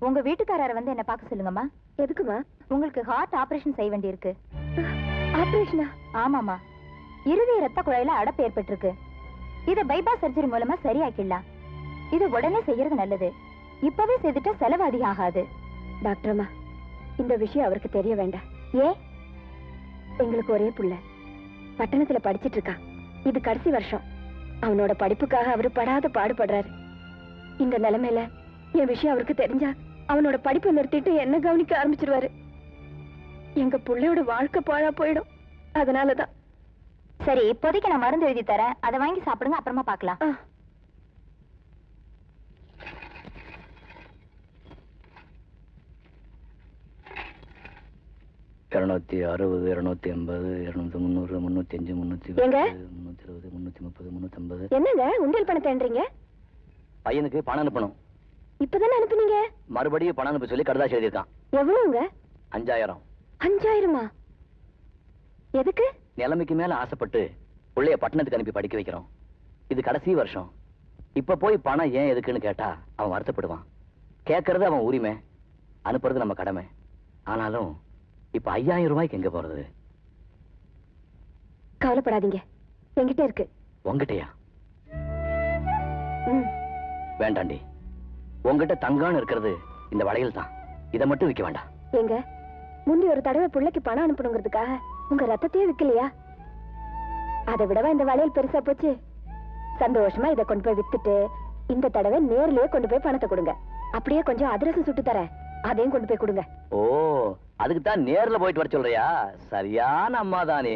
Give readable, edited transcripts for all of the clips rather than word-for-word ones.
உங்க வீட்டுக்காரரை வந்து என்ன பார்க்க சொல்லுங்கம்மா. எதுக்குமா? உங்களுக்கு ஹார்ட் ஆபரேஷன் செய்ய வேண்டி இருக்கு. ஆபரேஷனா? ஆமாமா. இறுதி ரத்த குழாயில அடைப்பு ஏற்பட்டிருக்கு. இத பைபாஸ் சர்ஜரி மூலமா சரியாக்கிடலாம். இது உடனே செய்யறது நல்லது. இப்பவே செய்துட்டா செலவு அதிகம் ஆகாது. டாக்டர் அம்மா, இந்த விஷயம் அவருக்கு தெரிய வேண்டாம். ஏன்? எங்களுக்கு ஒரே புள்ள பட்டணத்துல படிச்சிட்டு இருக்கா. இது கடைசி வருஷம். அவனோட படிப்புக்காக அவரு படாத பாடுபடுறாரு. இந்த நிலைமையில என் விஷயம் அவருக்கு தெரிஞ்சா அவனோட படிப்பை நிறுத்திட்டு என்ன கவனிக்க ஆரம்பிச்சிருவாரு. எங்க புள்ளையோட வாழ்க்கை பாழா போயிடும். அதனாலதான். சரி, இப்போதைக்கு நான் மருந்து எழுதி தரேன். அதை வாங்கி சாப்பிடுங்க, அப்புறமா பார்க்கலாம். 260, 280, 200, 300, 305, 320, 330, 350. என்னங்க உண்டியல் பணத்தை என்றீங்க? பையனுக்கு பணம் அனுப்பணும். இப்பதானே அனுப்புனீங்க? மறுபடியும் பணம் அனுப்ப சொல்லி கடுதாசி எழுதியிருக்கான். எவ்வளவுங்க? 5000. 5000மா? எதுக்கு? நிலைமைக்கு மேல ஆசைப்பட்டு பிள்ளைய பட்டணத்துக்கு அனுப்பி படிக்க வைக்கிறோம். இது கடைசி வருஷம். இப்ப போய் பணம் ஏன் எதுக்குன்னு கேட்டா அவன் வருத்தப்படுவான். கேட்கறது அவன் உரிமை, அனுப்புறது நம்ம கடமை. ஆனாலும் இப்ப 5000 ரூபாய்க்கு எங்க போறது? கவலைப்படாதீங்க, என்கிட்ட இருக்கு. உங்ககிட்டயா? வேண்டாண்டி, உங்ககிட்ட தங்கான்னு இருக்கிறது இந்த வளையல் தான். இதை மட்டும் விற்க வேண்டாம். எங்க முந்தி ஒரு தடவை பிள்ளைக்கு பணம் அனுப்பணுங்கிறதுக்காக உங்க ரத்தத்தையே விக்கலையா? அதை விடவா இந்த வளையல் பெருசா போச்சு? சந்தோஷமா இதை கொண்டு போய் வித்துட்டு இந்த தடவை நேர்லயே கொண்டு போய் பணத்தை கொடுங்க. அப்படியே கொஞ்சம் அதிரசம் சுட்டு தரேன், அதையும் கொண்டு போய் கொடுங்க. ஓ, அதுக்கு தான் நேர்ல போயிட்டு வர சொல்றியா? சரியான அம்மா தானே.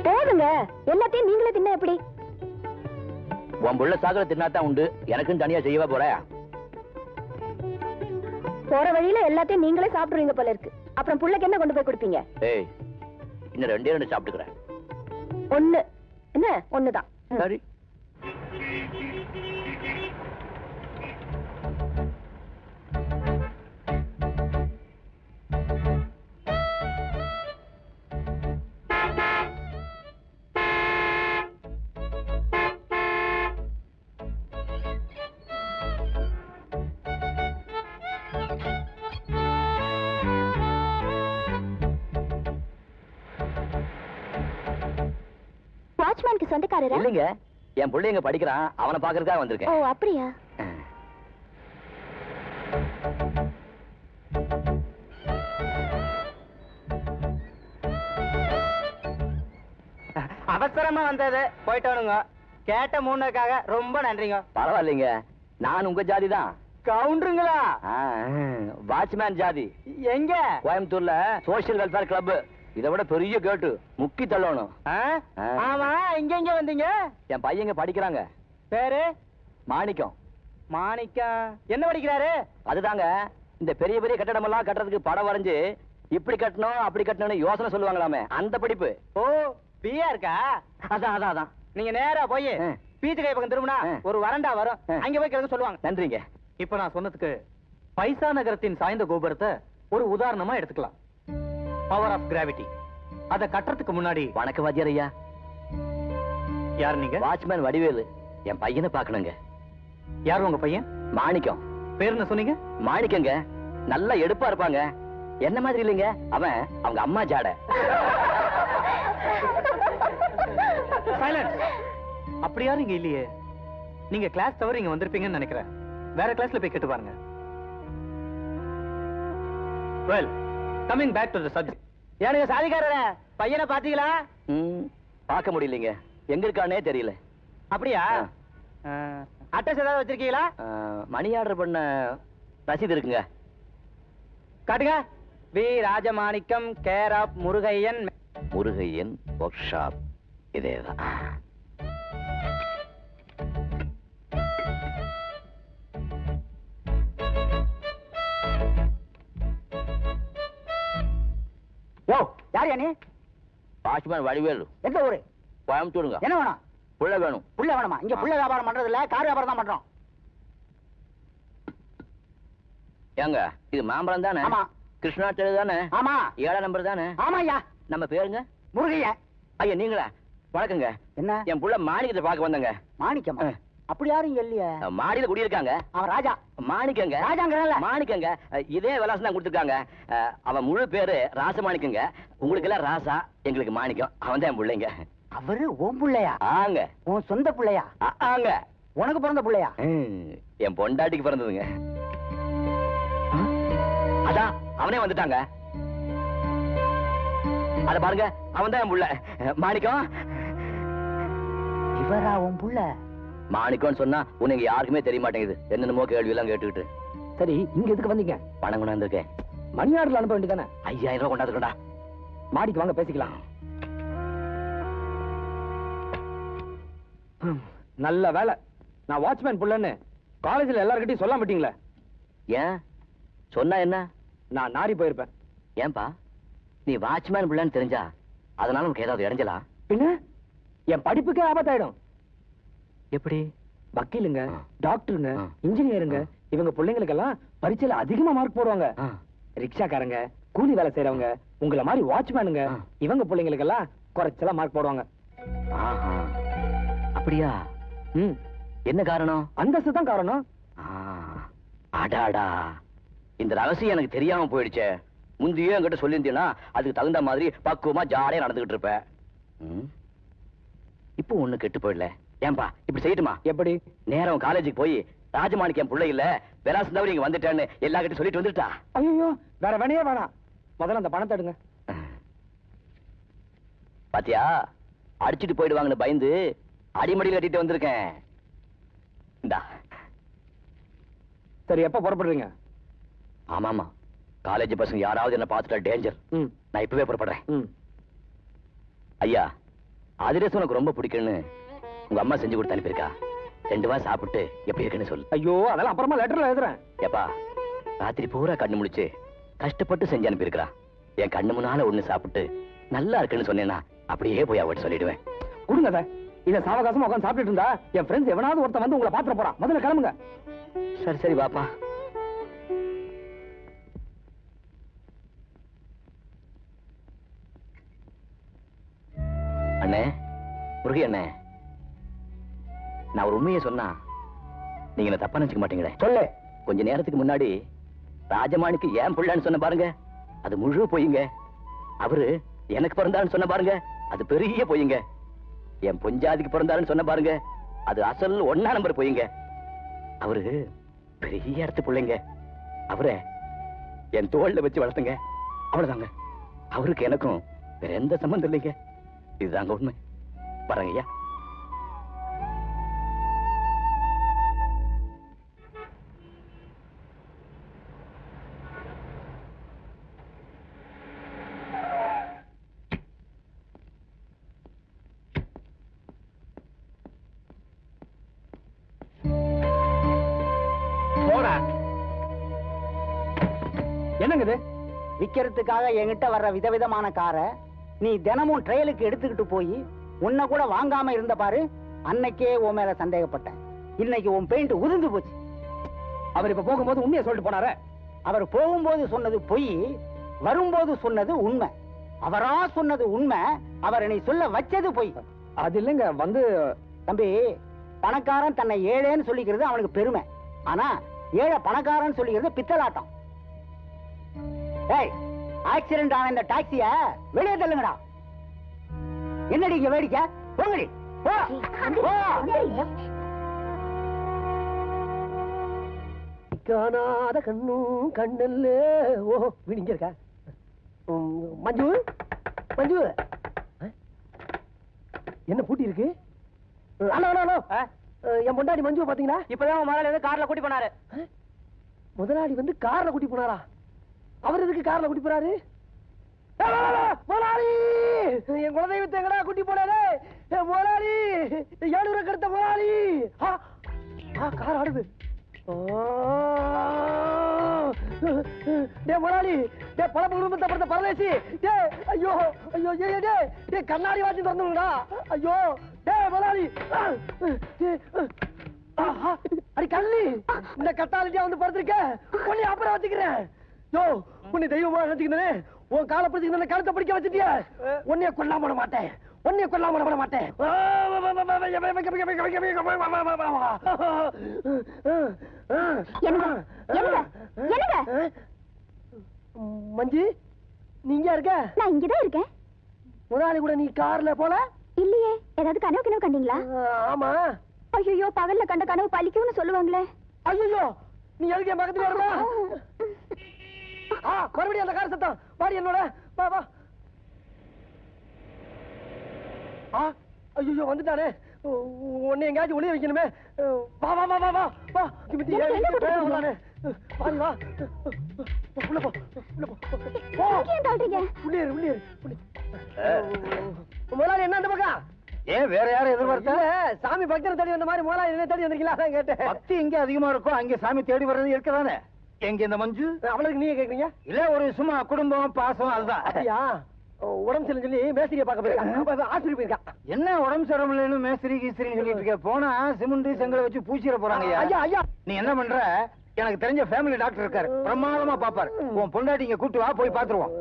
போதுங்க, எல்லாத்தையும் நீங்களே தின்ன எப்படி? உன் புள்ள சாகர தின்னாதான் உண்டு, எனக்கும் தனியா செய்யவா போற? போற வழியில எல்லாத்தையும் நீங்களே சாப்பிடுவீங்க போல இருக்கு. அப்புறம் புள்ளைக்கு என்ன கொண்டு போய் கொடுப்பீங்க? ஏய், இன்னும் 2 சாப்பிட்டுக்கிறேன். ஒண்ணு என்ன? ஒண்ணுதான். சரி. வாட்ச்மேனுக்கு சொந்தக்காரரா? இல்லைங்க, என் புள்ள எங்க படிக்கிறான், அவனை பாக்குறதுக்காக வந்திருக்கேன். ஓ, அப்படியா? அவசரமா வந்தது, போயிட்டோனுங்க. கேட்ட மூணுக்காக ரொம்ப நன்றிங்க. பரவாயில்லைங்க, நான் உங்க ஜாதி தான். கவுண்டருங்களா? வாட்ச்மேன் ஜாதி. எங்க? கோயம்புத்தூர்ல சோசியல் வெல்ஃபேர் கிளப். இதை விட பெரிய கேட்டு, முக்கி தள்ளணும். ஆமா, இங்க எங்க வந்தீங்க? என் பையங்க படிக்கிறாங்க. பேரு? மாணிக்கம். மாணிக்கம் என்ன படிக்கிறாரு? அதுதாங்க, இந்த பெரிய பெரிய கட்டடம் எல்லாம் கட்டுறதுக்கு படம் வரைஞ்சு இப்படி கட்டணும் அப்படி கட்டணும்னு யோசனை சொல்லுவாங்களாமே, அந்த படிப்பு. ஓ, பியா இருக்கா? அதான் அதான் அதான். நீங்க நேரா போய் பீச்சு கை பக்கம் திரும்பினா ஒரு வரண்டா வரும், அங்க போய் கிடந்து சொல்லுவாங்க. நன்றிங்க. இப்ப நான் சொன்னதுக்கு பைசா நகரத்தின் சாய்ந்த கோபுரத்தை ஒரு உதாரணமா எடுத்துக்கலாம். Power of gravity. அத கட்டுறதுக்கு முன்னாடி. வணக்கம் வாத்தியார் ஐயா. யார் நீங்க? வாட்ச்மேன் வடிவேலு. என் பையனை பாக்கணுங்க. யார் உங்க பையன்? மாணிக்கம். பேர் என்ன சொன்னீங்க? மாணிக்கங்க. நல்லா எடுப்பா இருப்பாங்க. என்ன மாதிரி இல்லைங்க, அவன் அவங்க அம்மா ஜாட. சைலன்ஸ். அப்படியா? நீங்க இல்லையே. நீங்க கிளாஸ் தவிர இங்க வந்திருப்பீங்கன்னு நினைக்கிறேன். வேற கிளாஸ்ல போய் கேட்டு பாருங்க. Well, coming back to the subject. ஏனுங்க சாதிக்காரரே, பையனை பாத்தீங்களா? பார்க்க முடியலங்க, எங்க இருக்கானே தெரியல. அப்படியா? அட்ரஸ் ஏதாவது வச்சிருக்கீங்களா? மணி ஆர்டர் பண்ண ரசீது இருக்குங்க. காட்டுங்க. V Rajamanickam, care of Murugaiyan. Murugaiyan workshop. இதேதான். யோ, யார் யானே? வாட்ச்மேன் வடிவேலு. எந்த ஊரு? கோயம்புத்தூருங்க. என்ன வேணும்? புள்ள வேணும். புள்ள வேணுமா? இங்க புள்ள வியாபாரம் பண்றது இல்ல, கார் வியாபாரம் தான் பண்றோம். ஏங்க இது மாம்பழம் தானே? ஆமா. கிருஷ்ணா தெரு தானே? ஆமா. 7ஆம் நம்பர் தானே? ஆமா ஐயா. நம்ம பேருங்க? முருகையா. ஐயா நீங்களா? வணக்கங்க. என்ன? என் புள்ள மாணிக்கத்தை பார்க்க வந்தங்க. மாணிக்கமா? அப்படி யாரும் இங்க இல்லையே. மாடியில குடியிருக்காங்க. அவன் ராஜா. மாணிக்கங்க. ராஜாங்கிறல்ல? மாணிக்கங்க. இதே விலாசம் தான் கொடுத்துருக்காங்க. அவன் முழு பேரு ராசமாணிக்கங்க. உங்களுக்கு எல்லாம் ராசா, எங்களுக்கு மாணிக்கம். அவன் தான் என் பிள்ளைங்க. அவரு உன் பிள்ளையா? ஆங்க. உன் சொந்த பிள்ளையா? ஆங்க. உனக்கு பிறந்த பிள்ளையா? என் பொண்டாட்டிக்கு பிறந்ததுங்க. அதான் அவனே வந்துட்டாங்க. அத பாருங்க, அவன் தான் என் புள்ள மாணிக்கம். இவரா உன் புள்ள? மாணிக்கம்னு சொன்னா உனக்கு யாருக்குமே தெரிய மாட்டேங்குது. என்னென்னமோ கேள்வி எல்லாம் கேட்டுக்கிட்டு. சரி, இங்க எதுக்கு வந்தீங்க? பணம் கொண்டு வந்திருக்கேன். மணி ஆர்டர்ல அனுப்ப வேண்டியதானே? 5000 ரூபாய் கொண்டாந்துருக்கா. மாடிக்கு வாங்க பேசிக்கலாம். நல்ல வேலை, நான் வாட்ச்மேன் புள்ளன்னு காலேஜ்ல எல்லார்கிட்டயும் சொல்ல மாட்டீங்களே. ஏன் சொன்னா என்ன? நான் நாரி போயிருப்பேன். ஏன்பா நீ வாட்ச்மேன் பிள்ளைன்னு தெரிஞ்சா அதனால உனக்கு ஏதாவது இடைஞ்சலா? பின்ன என் படிப்புக்கே ஆபத்தாயிடும். எப்படி? வக்கீலுங்க, டாக்டருங்க, இன்ஜினியருங்க இவங்க பிள்ளைங்களுக்கெல்லாம் பரீட்சையில அதிகமா மார்க் போடுவாங்க. ரிக்ஷாக்காரங்க, கூலி வேலை செய்யறவங்க, உங்களை மாதிரி வாட்ச்மேனுங்க இவங்க பிள்ளைங்களுக்கெல்லாம் குறைச்சலா மார்க் போடுவாங்க. அப்படியா? என்ன காரணம்? அந்தஸ்து தான் காரணம். அடாடா, இந்த ரகசியம் எனக்கு தெரியாம போயிடுச்சே. முந்தையே என்கிட்ட சொல்லியிருந்தீங்கன்னா அதுக்கு தகுந்த மாதிரி பக்குவமா ஜாலியா நடந்துகிட்டு இருப்பேன். இப்போ ஒண்ணு கெட்டு போயிடல. ஏன்பா இப்படி செய்யட்டுமா? எப்படி? நேரம் காலேஜுக்கு போய் ராஜமாணிக்கம் பிள்ளை இல்ல விலாசம் தவிர இங்க வந்துட்டேன்னு எல்லா கிட்ட சொல்லிட்டு வந்துட்டா. ஐயோ, வேற வேணையே வேணாம். முதல்ல அந்த பணத்தை எடுங்க. பாத்தியா, அடிச்சுட்டு போயிடுவாங்கன்னு பயந்து அடிமடியில் கட்டிட்டு வந்திருக்கேன். இந்தா. சரி, எப்ப புறப்படுறீங்க? ஆமாமா, காலேஜ் பசங்க யாராவது என்ன பார்த்துட்டா டேஞ்சர். நான் இப்பவே புறப்படுறேன். ஐயா, அதிரசம் உனக்கு ரொம்ப பிடிக்குன்னு உங்க அம்மா செஞ்சு கொடுத்து அனுப்பியிருக்கா. 2 வாரம் சாப்பிட்டு எப்படி இருக்குன்னு சொல்லு. ஐயோ, அதெல்லாம் அப்புறமா லெட்டர்ல எழுதுறேன். ஏப்பா, ராத்திரி பூரா கண்ணு முழிச்சு கஷ்டப்பட்டு செஞ்சு அனுப்பியிருக்கா. என் கண்ணு முன்னால ஒண்ணு சாப்பிட்டு நல்லா இருக்குன்னு சொன்னேன்னா அப்படியே போய் அவட்ட சொல்லிடுவேன். கொடுங்க அதை. இதை சாவகாசமா உட்காந்து சாப்பிட்டு இருந்தா என் ஃப்ரெண்ட்ஸ் எவனாவது ஒருத்தன் வந்து உங்களை பாத்துற போறான். முதல்ல கிளம்புங்க. சரி சரி பாப்பா. அண்ணே, முருகி அண்ணே, நான் ஒரு உண்மையை சொன்னா நீங்க என்ன தப்பா நினைச்சுக்க மாட்டீங்களே? சொல்லு. கொஞ்ச நேரத்துக்கு முன்னாடி ராஜமாணிக்கு ஏன் புள்ளன்னு சொன்ன பாருங்க, அது முழு பொய்யுங்க. அவரு எனக்கு பிறந்தாருன்னு சொன்ன பாருங்க, அது பெரிய பொய்யுங்க. என் பொஞ்சாதிக்கு பிறந்தாருன்னு சொன்ன பாருங்க, அது அசல் 1ஆம் நம்பர் பொய்யுங்க. அவரு பெரிய இடத்து பிள்ளைங்க. அவரை என் தோல்ல வச்சு வளர்த்துங்க. அவ்வளவுதாங்க. அவருக்கு எனக்கும் வேற எந்த சம்பந்தம் இல்லைங்க. இதுதாங்க உண்மை. வரங்க ஐயா. என்னங்க இது? விக்கிறதுக்காக என்கிட்ட வர்ற விதவிதமான காரை நீ தினமும் ட்ரையலுக்கு எடுத்துக்கிட்டு போய் உன்னை கூட வாங்காம இருந்த பாரு. அன்னைக்கே உன் மேல சந்தேகப்பட்டேன். இன்னைக்கு உன் பெயிண்ட் உதிர்ந்து போச்சு. அவர் இப்ப போகும்போது உண்மையை சொல்லிட்டு போனாரு. அவர் போகும்போது சொன்னது பொய், வரும்போது சொன்னது உண்மை. அவரா சொன்னது உண்மை, அவரை நீ சொல்ல வச்சது பொய். அது இல்லைங்க, வந்து தம்பி, பணக்காரன் தன்னை ஏழைன்னு சொல்லிக்கிறது அவனுக்கு பெருமை. ஆனா ஏழை பணக்காரன் சொல்லிக்கிறது பித்தலாட்டம். ஏய், ஆக்சிடென்ட் ஆன இந்த டாக்ஸிய வெளியே தள்ளுங்கடா. என்னடி இங்க வேடிக்கை? போங்கடி, போ. காணாத கண்ணும் கண்ணல்ல. ஓ, விடிங்க இருக்கா? மஞ்சு, மஞ்சு, என்ன பூட்டி இருக்கு? ஹலோ ஹலோ ஹலோ, என் பொண்டாடி மஞ்சு பாத்தீங்களா? இப்பதான் முதலாளி வந்து கார்ல கூட்டி போனாரு. முதலாளி வந்து கார்ல கூட்டி போனாரா? அவர் எதுக்கு கார்ல கூட்டி போறாரு? முதலாளி, என் குலதெய்வத்தை எங்கடா கூட்டி போனாரு? முதலாளி, 700 கடுத்த முதலாளி. கார் ஆடுது. டே முதலாளி, டே பல குடும்பத்தை படுத்த பரதேசி. டே ஐயோ ஐயோ, டே கண்ணாடி வாட்சி திறந்துடா. ஐயோ, டே முதலாளி. அடி கள்ளி, இந்த கட்டாலிட்டியா வந்து படுத்திருக்க, உன்னை அப்புறம் வச்சுக்கிறேன். யோ, உன்னை தெய்வமா நினைச்சுக்கிறேன். உன் காலை பிடிச்சிக்கிறேன், கழுத்தை பிடிக்க வச்சுட்டிய. உன்னைய கொல்லாம விட மாட்டேன், உன்னைய கொல்லாம விட மாட்டேன். மஞ்சு, நீ இங்க இருக்க? நான் இங்கதான் இருக்கேன். முதலாளி கூட நீ கார்ல போல? இல்லையே, ஏதாவது கனவு கண்டீங்களா? ஆமா. ஐயோ, பகல்ல கண்ட கனவு பலிக்கும்னு சொல்லுவாங்களே. ஐயோ, நீ எதுக்கு என் பக்கத்துல வரல? மறுபடியும் அந்த கார் சத்தம். வாடி என்னோட, வா வா. ஐயோ வந்துட்டானே, உன்னை எங்கேயாச்சும் ஒளிய வைக்கணுமே. வா வா வா வா வா வா. வாடி வா, உள்ள போ, உள்ள போ. உள்ளே உள்ளே. முதலாளி என்ன அந்த பக்கம்? ஏன் வேற யாரும் எதிர்பார்த்தா? சாமி பக்தரை தேடி வந்த மாதிரி முதலாளி என்ன தேடி வந்திருக்கீங்களா? கேட்டேன். பக்தி எங்க அதிகமா இருக்கும் அங்க சாமி தேடி வர்றது இருக்கதானே. எங்க இந்த மஞ்சு? அவளுக்கு நீங்க கேக்குறீங்க? இல்ல, ஒரு சும்மா குடும்பம் பாசம் அதுதான். அப்படியா? உடம்பு சரியில்லைன்னு சொல்லி மேஸ்திரியை பார்க்க போயிருக்கா, ஆஸ்பத்திரி போயிருக்கா. என்ன உடம்பு சரியில்லைன்னு மேஸ்திரி கீஸ்திரின்னு சொல்லிட்டு இருக்க? போனா சிமெண்ட் செங்கலை வச்சு பூச்சிட போறாங்க. ஐயா ஐயா, நீ என்ன பண்ற? எனக்கு தெரிஞ்ச ஃபேமிலி டாக்டர் இருக்காரு, பிரமாதமா பாப்பாரு. உன் பொண்டாட்டி இங்க கூட்டு வா, போய் பாத்துருவோம்.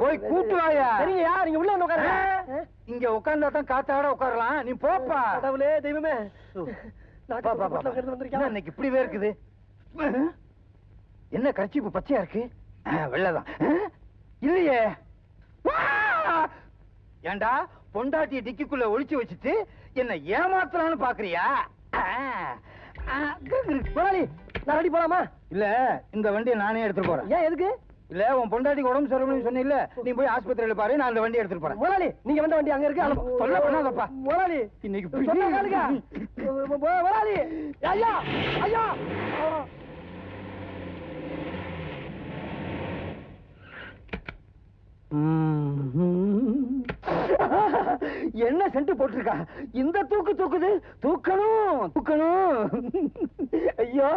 போய் கூட்டு வாயா. சரிங்கய்யா, நீங்க உள்ள வந்து உட்காருங்க. இங்க உட்கார்ந்தா தான் காத்தாட உட்காரலாம். நீ போப்பா. கடவுளே தெய்வமே, இன்னைக்கு இப்படிவே இருக்குது. என்ன கர்ச்சீப்பு பச்சையா இருக்கு? வெள்ளதான் இல்லையே. ஏண்டா பொண்டாட்டிய டிக்கிக்குள்ள ஒளிச்சு வச்சுட்டு என்ன ஏமாத்தலான்னு பாக்குறியா? முதலாளி, நான் ரெடி போலாமா? இல்ல, இந்த வண்டியை நானே எடுத்துட்டு போறேன். ஏன் எதுக்கு? இல்ல, உன் பொண்டாட்டிக்கு உடம்பு சரியில்லைன்னு சொன்ன, நீ போய் ஆஸ்பத்திரியில பாரு, நான் அந்த வண்டி எடுத்துட்டு போறேன். முதலாளி, நீங்க வந்த வண்டி அங்க இருக்கு. சொல்ல பண்ணாதப்பா. முதலாளி, இன்னைக்கு சொன்னா கேளுங்க. முதலாளி, ஐயா ஐயா. என்ன சென்ட் போட்டிருக்கா? இந்த தூக்கு தூக்குது. தூக்கணும் தூக்கணும். ஐயோ,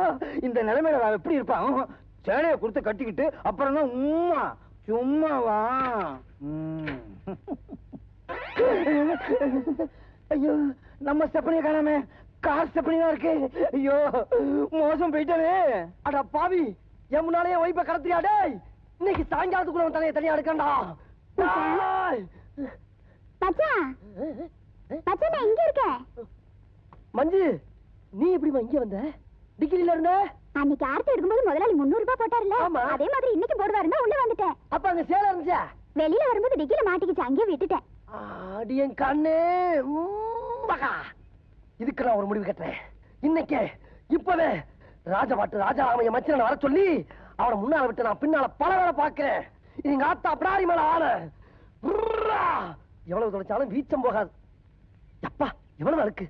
இந்த நிலைமையில அவன் எப்படி இருப்பான்? சேலைய கொடுத்து கட்டிக்கிட்டு அப்புறம் தான் உம்மா சும்மாவா? ஐயோ, நம்ம ஸ்டெப்பனிய காணாம, கார் ஸ்டெப்பனி தான் இருக்கு. ஐயோ, மோசம் போயிட்டானே. அட பாவி, என் முன்னாலே வைப்ப கடத்தியா? டேய், இன்னைக்கு சாயங்காலத்துக்குள்ள தலையை தனியா எடுக்கண்டா. மஞ்சு, நீ எப்படிமா இங்க வந்த? டிகிரில இருந்த? அன்னைக்கு ஆர்த்தி எடுக்கும்போது முதலாளி 300 ரூபாய் போட்டாருல்ல, அதே மாதிரி இன்னைக்கு போடுவாருன்னா உள்ள வந்துட்டேன். அப்ப அங்க சேலை இருந்துச்சா? வெளியில வரும்போது டிக்கில மாட்டிக்கிச்சு, அங்கேயே விட்டுட்டேன். அடி என் கண்ணு. இதுக்கு நான் ஒரு முடிவு கட்டுறேன். இன்னைக்கு இப்பவே ராஜபாட்டு ராஜாராமைய மச்சனை வர சொல்லி அவனை முன்னால விட்டு நான் பின்னால பல வேலை பாக்குறேன். நீங்க ஆத்தா பிடாரி மேல ஆன எவ்வளவு தொலைச்சாலும் வீச்சம் போகாது. அப்பா, எவ்வளவு அழுக்கு.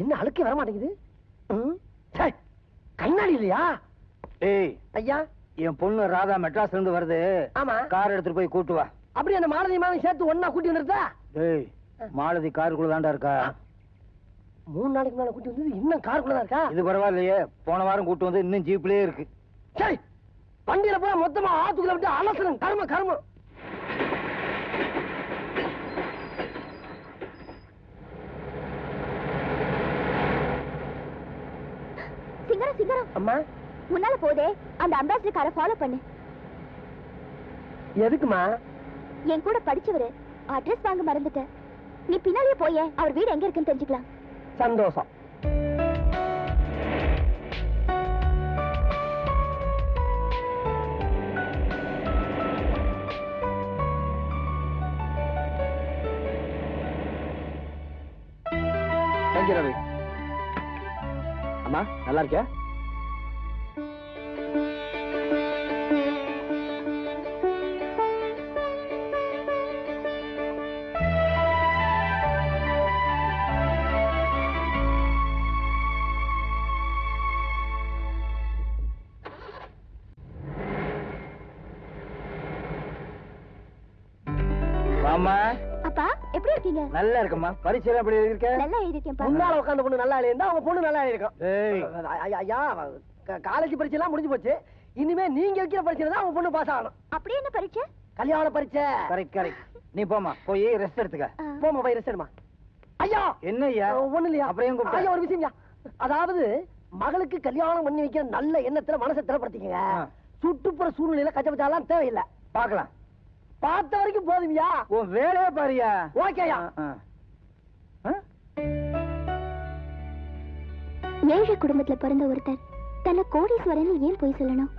என்ன அழுக்கே வர மாட்டேங்குது? கண்ணாடி இல்லையா? ஏய் ஐயா, என் பொண்ணு ராதா மெட்ராஸ்ல இருந்து வருது. ஆமா, கார் எடுத்துட்டு போய் கூட்டு வா. அப்படி அந்த மாலதி மாதம் சேர்த்து ஒன்னா கூட்டி வந்துருதா? ஏய், மாலதி காருக்குள்ள தாண்டா இருக்கா. 3 நாளைக்கு மேல கூட்டி வந்தது இன்னும் காருக்குள்ளதான் இருக்கா? இது பரவாயில்லையே, போன வாரம் கூட்டு வந்து இன்னும் ஜீப்லயே இருக்கு. சரி, வண்டியில போய் மொத்தமா ஆத்துக்குள்ள விட்டு அலசணும். கர்ம கர்மம். சிங்கரம் சிங்கரம், அம்மா, முன்னால போதே அந்த அம்பாசிடர் காரை ஃபாலோ பண்ணு. எதுக்குமா? என் கூட படிச்சவரு, அட்ரஸ் வாங்க மறந்துட்டேன். நீ பின்னாலேயே போயே, அவர் வீடு எங்க இருக்குன்னு தெரிஞ்சுக்கலாம். சந்தோஷம். ரவி, அம்மா நல்லா இருக்கியா? மாமா, அப்பா எப்படி இருக்கீங்க? நல்லா இருக்கம்மா. பரீட்சை எப்படி இருக்க? நல்லா எழுதிருக்கேன்ப்பா. முன்னால உட்கார்ந்த பொண்ணு நல்லா இல்லையா? அவங்க பொண்ணு நல்லா இருக்கும். ஏய், ஐயா, காலேஜ் பரீட்சை எல்லாம் முடிஞ்சு போச்சு. இனிமே நீங்க வைக்கிற பரீட்சையில தான் அவங்க பொண்ணு பாஸ் ஆகணும். அப்படி என்ன பரீட்சை? கல்யாண பரீட்சை. Correct correct. நீ போமா, போய் ரெஸ்ட் எடுத்துக்க. போமா, போய் ரெஸ்ட் எடுமா. ஐயா என்ன ஐயா? ஒண்ணு இல்லையா அப்புறம் ஏன் கூப்பிட்ட? ஐயா ஒரு விஷயம் ஐயா. அதாவது மகளுக்கு கல்யாணம் பண்ணி வைக்கிற நல்ல எண்ணத்துல மனசை திறப்படுத்திக்கங்க. சுற்றுப்புற சூழ்நிலையில கச்சபச்சாலாம் தேவையில்லை. பாக்கலாம். பார்த்த வரைக்கும் போதுமியா? உன் வேலையே பாரியா. ஓகேயா? ஏழை குடும்பத்துல பிறந்த ஒருத்தர் தன்னை கோடீஸ்வரன் ஏன் போய் சொல்லணும்?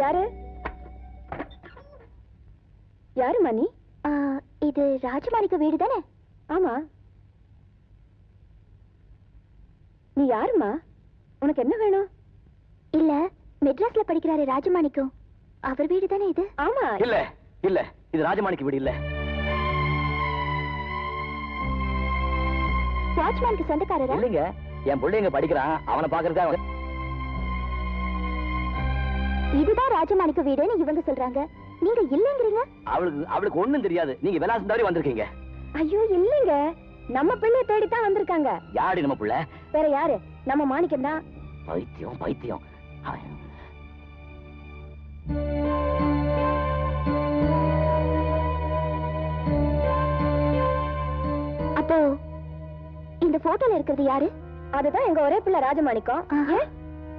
யாரு யாரு மணி? இது ராஜமாணிக்க வீடு தானே? ஆமா. நீ யாருமா? உனக்கு என்ன வேணும்? இல்ல, மெட்ராஸ்ல படிக்கிறாரு ராஜமாணிக்கம், அவர் வீடு தானே இது? ஆமா. இல்ல இல்ல, இது ராஜமாணிக்க வீடு இல்ல. வாட்ச்மேனுக்கு சொந்தக்காரரா? இல்லைங்க, என் பிள்ளைங்க படிக்கிறான், அவனை பாக்குறதா. இதுதான் ராஜமாணிக்க வீடுன்னு இவங்க சொல்றாங்க, நீங்க இல்லங்கிறீங்க. அவளுக்கு ஒண்ணும் தெரியாது, நீங்க விலாசம் தவறி வந்திருக்கீங்க. ஐயோ இல்லங்க, நம்ம பிள்ளைய தேடித்தான் வந்திருக்காங்க. யாரு நம்ம பிள்ளை? வேற யாரு? நம்ம மாணிக்கம் தான். பைத்தியம் பைத்தியம். அப்போ இந்த போட்டோல இருக்கிறது யாரு? அதுதான் எங்க ஒரே பிள்ளை ராஜமாணிக்கம்.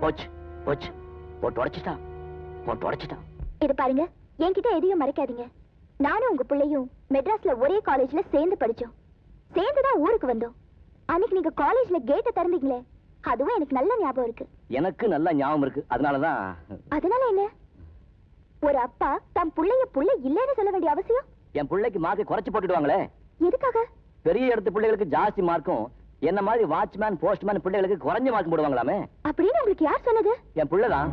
போச்சு போச்சு, போட்டு உடைச்சிட்டான், போட்டு உடைச்சிட்டான். இது பாருங்க, என்கிட்ட எதையும் மறைக்காதீங்க. நானும் உங்க பிள்ளையும் மெட்ராஸ்ல ஒரே காலேஜ்ல சேர்ந்து படிச்சோம், சேர்ந்துதான் ஊருக்கு வந்தோம். அன்னைக்கு நீங்க காலேஜ்ல கேட்ட திறந்தீங்களே, அதுவும் எனக்கு நல்ல ஞாபகம் இருக்கு. எனக்கு நல்ல ஞாபகம் இருக்கு, அதனாலதான். அதனால என்ன? ஒரு அப்பா தம் புள்ளைய புள்ள இல்லைன்னு சொல்ல வேண்டிய அவசியம்? என் பிள்ளைக்கு மார்க்கை குறைச்சு போட்டுடுவாங்களே. எதுக்காக? பெரிய இடத்து பிள்ளைகளுக்கு ஜாஸ்தி மார்க்கும், என்ன மாதிரி வாட்ச்மேன் போஸ்ட்மேன் பிள்ளைகளுக்கு குறைஞ்ச மார்க் போடுவாங்களாமே. அப்படின்னு உங்களுக்கு யார் சொன்னது? என் பிள்ளைதான்.